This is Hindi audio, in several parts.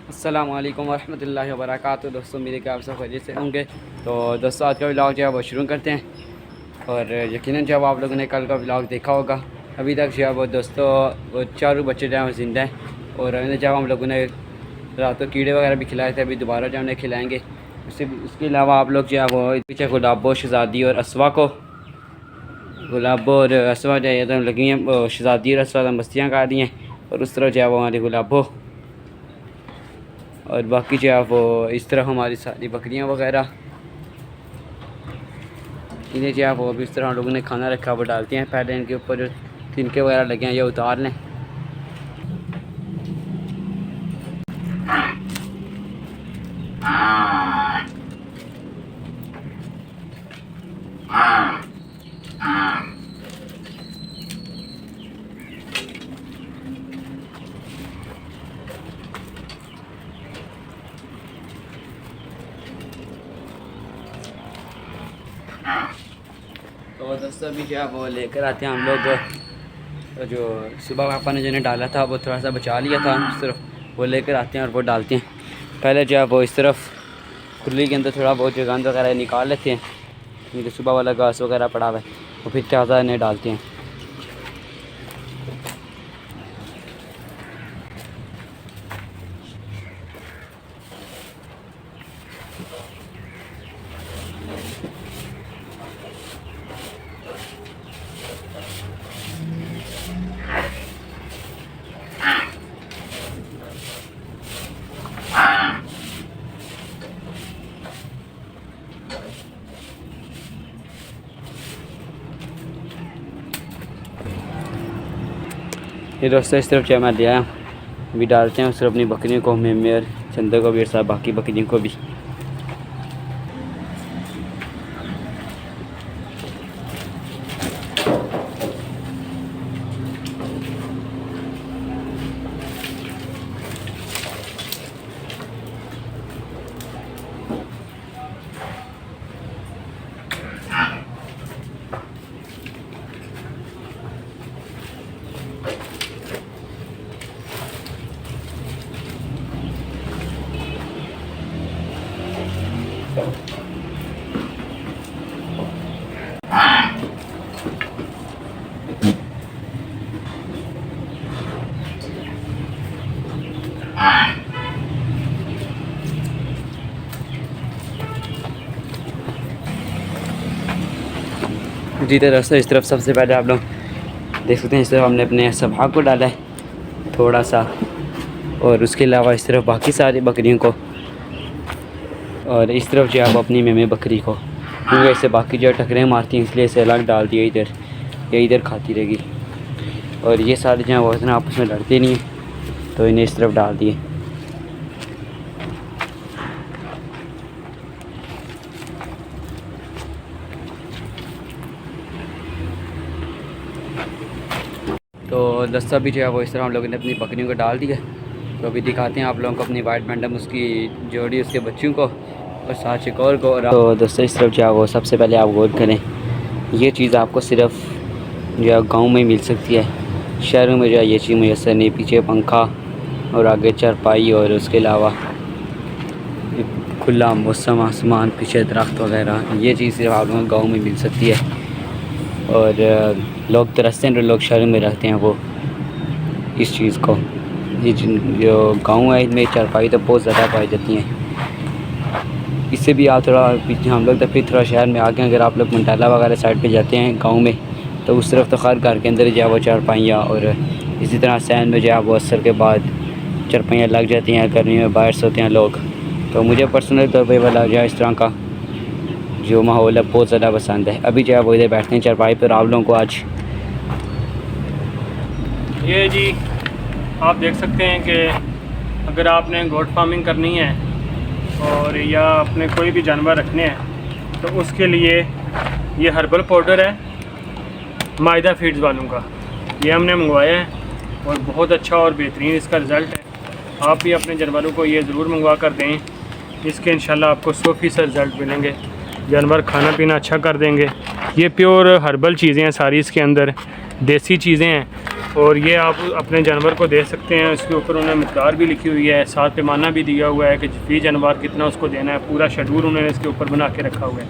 अस्सलाम वालेकुम वरहमतुल्लाहि वबरकातुहू। दोस्तों मेरे क्या आप सब खैरियत से होंगे। तो दोस्तों आज का व्लॉग जो है वो शुरू करते हैं। और यकीनन जब आप लोगों ने कल का व्लॉग देखा होगा, अभी तक जो है वो दोस्तों वो चारों बच्चे जो हैं वो ज़िंदा हैं। और जब हम लोगों ने रात को कीड़े वगैरह भी खिलाए थे, अभी दोबारा जो उन्हें खिलाएँगे। उसके अलावा आप लोग जो है वो पीछे गुलाबो, शहज़ादी और असवा को, गुलाबो और असवा जो है तो लगी हैं, शहज़ादी और असवा मस्तियाँ कर रही हैं। और उस तरह जो है वो हमारी गुलाबो और बाकी जो है वो इस तरह हमारी सारी बकरियां वगैरह, इन्हें जो है वो अभी इस तरह हम लोगों ने खाना रखा वो डालते हैं। पहले इनके ऊपर जो तिनके वगैरह लगे हैं ये उतार लें। तो दोस्तों अभी जो है वो लेकर आते हैं हम लोग, तो जो सुबह पापा ने जिन्हें डाला था वो थोड़ा सा बचा लिया था, इस तरफ वो लेकर आते हैं और वो डालते हैं। पहले जो है वो इस तरफ खुली के अंदर थोड़ा बहुत जो गंद वगैरह निकाल लेते हैं, क्योंकि सुबह वाला घास वगैरह पड़ा हुआ है, और फिर ताज़ा इन्हें डालते हैं। ये दोस्तों इस तरफ जो मैं ले आया अभी डालते हैं, उस तरफ अपनी बकरियों को, मेमर चंदे को भी और साथ बाकी बकरियों को भी। जी तो दोस्तों इस तरफ सबसे पहले आप लोग देख सकते हैं, इस तरफ हमने अपने सभा को डाला है थोड़ा सा, और उसके अलावा इस तरफ बाकी सारी बकरियों को, और इस तरफ जो है आप अपनी मेमे बकरी को, क्योंकि इससे बाकी जो टकरे मारती हैं इसलिए इसे अलग डाल दिया इधर, ये इधर खाती रहेगी। और ये सारे जो हैं वो इतना आपस में लड़ते नहीं हैं, तो इन्हें इस तरफ डाल दिए। तो दोस्तों अभी जो है वो इस तरह हम लोगों ने अपनी बकरियों को डाल दिया। तो अभी दिखाते हैं आप लोगों को अपनी वाइट बैंडम, उसकी जोड़ी, उसके बच्चों को और साथ शिकोर को। तो दोस्तों इस तरफ जो है वो सबसे पहले आप गौर करें, ये चीज़ आपको सिर्फ जो है गाँव में मिल सकती है, शहरों में जो है ये चीज़ मैसर नहीं। पीछे पंखा और आगे चारपाई और उसके अलावा खुला मौसम, आसमान, पीछे दरख्त वगैरह, ये चीज़ सिर्फ आप लोगों को गाँव में मिल सकती है। और लोग तरसते हैं जो लोग शहरों में रहते हैं वो इस चीज़ को, ये जो गाँव है इनमें चारपाई तो बहुत ज़्यादा पाई जाती हैं। इससे भी आप थोड़ा पीछे हम लोग तो फिर थोड़ा शहर में आ गए। अगर आप लोग मंडाला वगैरह साइड पे जाते हैं गांव में, तो उस तरफ तो खैर घर के अंदर जो है वो चारपाइयाँ, और इसी तरह सैन में जो है वो असर के बाद चारपाइयाँ लग जाती हैं, गर्मी में बाहर सोते हैं लोग। तो मुझे पर्सनल तौर पर वाला जो है इस तरह का जो माहौल है बहुत ज़्यादा पसंद है। अभी जो है वो इधर बैठते हैं चारपाई पर। आप लोगों को आज ये जी आप देख सकते हैं कि अगर आपने गोट फार्मिंग करनी है और या अपने कोई भी जानवर रखने हैं, तो उसके लिए ये हर्बल पाउडर है मायदा फीड्स वालों का, ये हमने मंगवाया है और बहुत अच्छा और बेहतरीन इसका रिज़ल्ट है। आप भी अपने जानवरों को ये ज़रूर मंगवा कर दें, इसके इंशाल्लाह आपको 100% रिज़ल्ट मिलेंगे। जानवर खाना पीना अच्छा कर देंगे। ये प्योर हर्बल चीज़ें हैं सारी, इसके अंदर देसी चीज़ें हैं और ये आप अपने जानवर को दे सकते हैं। इसके ऊपर उन्होंने मकदार भी लिखी हुई है, साथ पैमाना भी दिया हुआ है कि फी जानवर कितना उसको देना है, पूरा शेड्यूल उन्होंने इसके ऊपर बना के रखा हुआ है।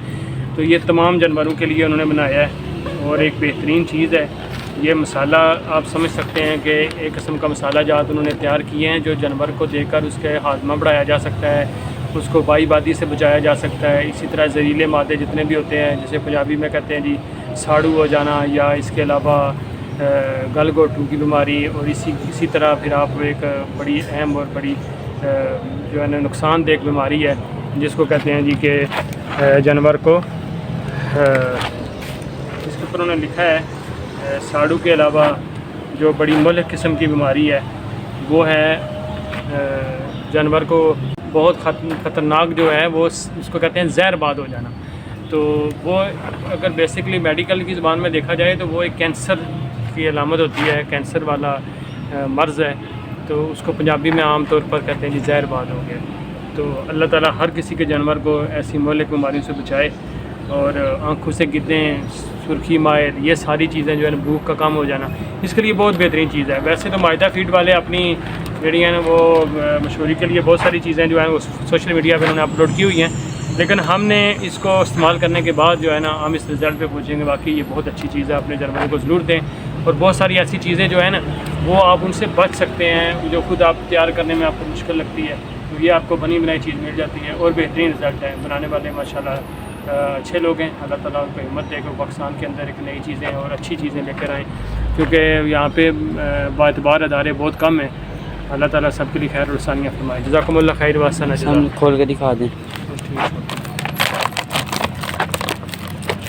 तो ये तमाम जानवरों के लिए उन्होंने बनाया है और एक बेहतरीन चीज़ है। ये मसाला आप समझ सकते हैं कि एक किस्म का मसाला जात उन्होंने तैयार किए हैं जो जानवर को देकर उसके हाजमा बढ़ाया जा सकता है, उसको बाईबादी से बचाया जा सकता है। इसी तरह जहरीले मादे जितने भी होते हैं, जैसे पंजाबी में कहते हैं जी साड़ू हो जाना, या इसके अलावा गलगोटू की बीमारी, और इसी तरह फिर आप एक बड़ी अहम और बड़ी जो है ना नुकसानदेह बीमारी है जिसको कहते हैं जी कि जानवर को इसके ऊपर उन्होंने लिखा है साड़ू के अलावा जो बड़ी मुल्क किस्म की बीमारी है वो है जानवर को बहुत ख़तरनाक जो है वो उसको कहते हैं जहरबाद हो जाना। तो वो अगर बेसिकली मेडिकल की ज़बान में देखा जाए तो वो एक कैंसर की अलामत होती है, कैंसर वाला मर्ज़ है। तो उसको पंजाबी में आम तौर पर कहते हैं जी जहरबाद हो गया। तो अल्लाह ताला हर किसी के जानवर को ऐसी मुल्क बीमारियों से बचाए और आँखों से गिरदें, सुर्खी मायर, ये सारी चीज़ें जो है ना, भूख का कम हो जाना, इसके लिए बहुत बेहतरीन चीज़ है। वैसे तो मायदा फीड वाले अपनी ਜਿਹੜੀ है ना वो मशहूरी के लिए बहुत सारी चीज़ें जो हैं वो सोशल मीडिया पर उन्होंने अपलोड की हुई हैं, लेकिन हमने इसको इस्तेमाल करने के बाद जो है ना हम इस रिज़ल्ट पे पहुँचेंगे वाकई ये बहुत अच्छी चीज़ है। अपने जानवरों को ज़रूर दें। और बहुत सारी ऐसी चीज़ें जो है ना वो आप उनसे बच सकते हैं जो खुद आप तैयार करने में आपको मुश्किल लगती है, तो ये आपको बनी बनाई चीज़ मिल जाती है और बेहतरीन रिज़ल्ट है। बनाने वाले माशाल्लाह अच्छे लोग हैं। अल्लाह ताला उनको हिम्मत दे कि पाकिस्तान के अंदर एक नई चीज़ें और अच्छी चीज़ें लेकर आएँ, क्योंकि यहाँ पे बातबार अदारे बहुत कम हैं। अल्लाह ताला सबके लिए खैर और आसानियाँ फरमाए। जज़ाकुमुल्लाह खैर व अहसन। हम खोल के दिखा दें।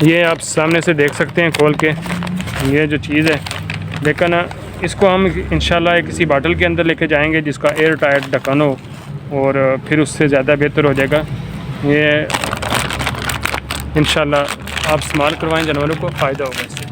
ये आप सामने से देख सकते हैं खोल के ये जो चीज़ है, लेकिन इसको हम इंशाल्लाह किसी बाटल के अंदर लेके जाएंगे जिसका एयर टाइट ढक्कन हो, और फिर उससे ज़्यादा बेहतर हो जाएगा। ये इंशाल्लाह आप इस्तेमाल करवाएं, जानवरों को फ़ायदा होगा इससे।